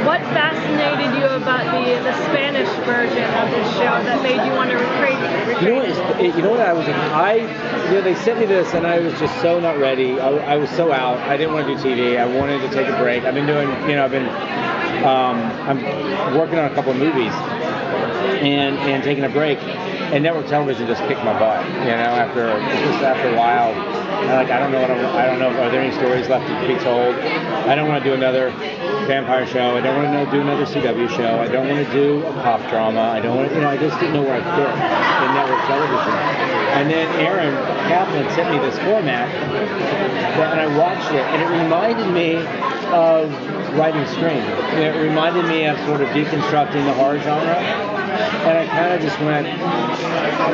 What fascinated you about the Spanish version of this show that made you want to recreate You know it? what? You know what? They sent me this, and I was just so not ready. I was so out. I didn't want to do TV. I wanted to take a break. I've been doing, I'm working on a couple of movies, and taking a break. And network television just kicked my butt. After a while, I don't know I don't know. Are there any stories left to be told? I don't want to do another vampire show. I don't want to do another CW show. I don't want to do a cop drama. I don't want to, I just didn't know where I fit in network television. And then Aaron Kaplan sent me this format, and I watched it, and it reminded me of writing Scream. It reminded me of sort of deconstructing the horror genre. And I kind of just went,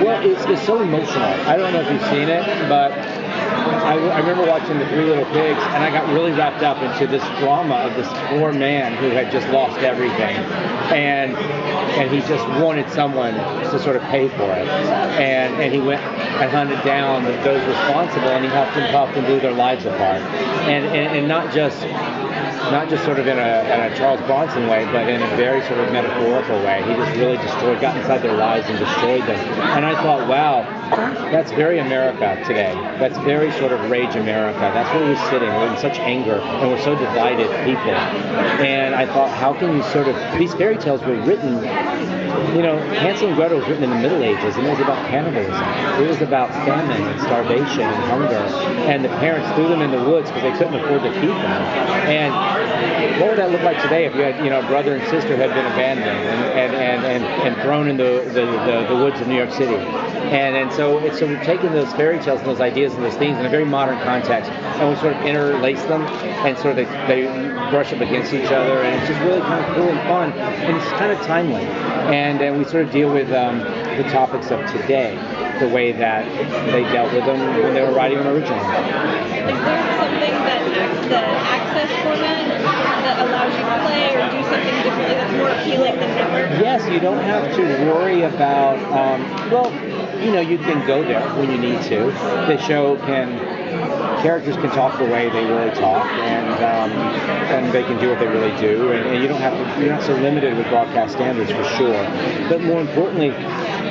well, it's so emotional. I don't know if you've seen it, but I remember watching The Three Little Pigs, and I got really wrapped up into this drama of this poor man who had just lost everything, and he just wanted someone to sort of pay for it, and he went and hunted down those responsible, and he helped them puff and blew their lives apart, and not just sort of in a Charles Bronson way, but in a very sort of metaphorical way. He just really got inside their lives and destroyed them. And I thought, wow, that's very America today. That's very sort of rage America. That's where we're sitting. We're in such anger, and we're so divided people. And I thought, how can you sort of, these fairy tales were written, Hansel and Gretel was written in the Middle Ages, and it was about cannibalism. It was about famine and starvation and hunger. And the parents threw them in the woods because they couldn't afford to feed them. And what would that look like today if you had, a brother and sister had been abandoned and thrown in the woods of New York City? And so we've taken those fairy tales and those ideas and those themes in a very modern context, and we sort of interlace them, and sort of they brush up against each other, and it's just really kind of cool and fun, and it's kind of timely. And we sort of deal with the topics of today, the way that they dealt with them when they were writing them originally. Is there something that the access format that allows you to play or do something differently that's more appealing than network? Yes, you don't have to worry about, you can go there when you need to. The show characters can talk the way they really talk, and they can do what they really do, and you don't have to, you're not so limited with broadcast standards for sure. But more importantly,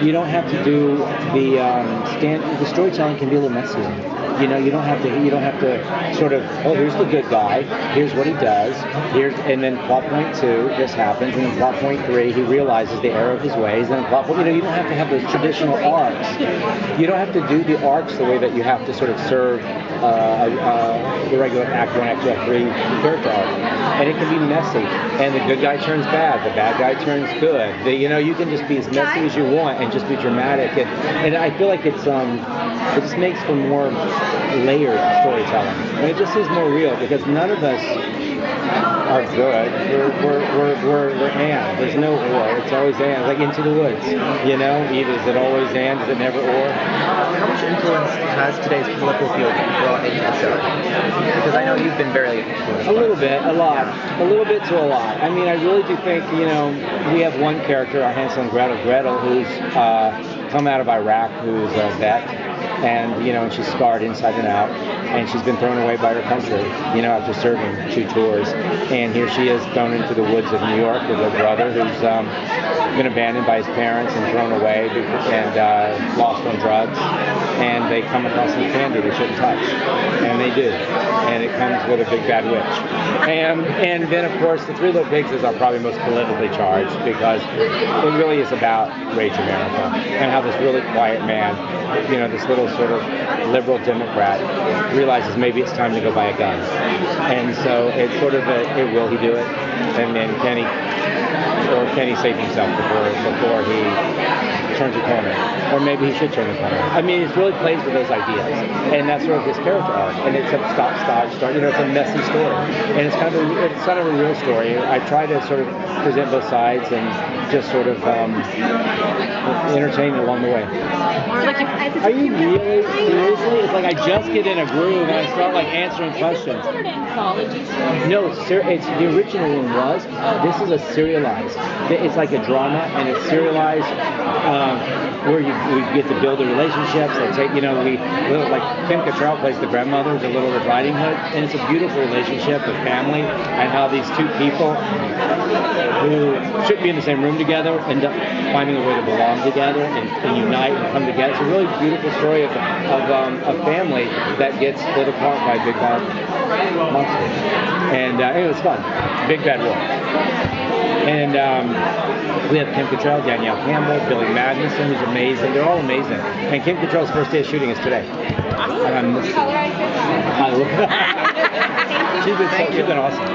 you don't have to do the storytelling can be a little messy. You don't have to sort of, here's the good guy, here's what he does, and then plot point 2, this happens, and then plot point 3, he realizes the error of his ways, and then plot point, you don't have to have those traditional arcs. You don't have to do the arcs the way that you have to sort of serve the regular Act 1, Act 2, Act 3 character arc. And it can be messy, and the good guy turns bad, the bad guy turns good. You can just be as messy as you want and just be dramatic, and I feel like it just makes for more layered storytelling, and it just seems more real because none of us are good. We're and. There's no or. It's always and. Like Into the Woods. Either is it always and? Is it never or? How much influence has today's political field brought into the show? Because I know you've been very influenced. A little bit, a lot, a little bit to a lot. I mean, I really do think we have one character, our Hansel and Gretel, who's come out of Iraq, who's a vet. And she's scarred inside and out, and she's been thrown away by her country, after serving 2 tours. And here she is thrown into the woods of New York with her brother, who's been abandoned by his parents and thrown away and lost on drugs. And they come across some candy they shouldn't touch, and they do. And it comes with a big bad witch. And then of course the Three Little Pigs is our probably most politically charged because it really is about Rage America and how this really quiet man, this little sort of liberal Democrat realizes maybe it's time to go buy a gun. And so it's sort of will he do it? And then can he save himself before he turns a corner? Or maybe he should turn the corner. I mean, it really plays with those ideas. And that's sort of his character arc. And it's a stop, it's a messy story. And it's kind of a real story. I try to sort of present both sides and just sort of entertain along the way. Are you really? Seriously? It's like I just get in a groove and I start like answering questions. Is it an anthology series? No, it's the original one was. This is a serialized. It's like a drama and it's serialized. where we get to build the relationships. They take, like Kim Cattrall plays the grandmother, the Little Red Riding Hood, and it's a beautiful relationship with family and how these two people who shouldn't be in the same room together end up finding a way to belong together and unite and come together. It's a really beautiful story of a family that gets split apart by big bad monsters. And it was fun. Big Bad Wolf. And we have Kim Cattrall, Danielle Campbell, Billy Magnuson, who's amazing. They're all amazing. And Kim Cattrall's first day of shooting is today. Awesome. Color I She's been awesome.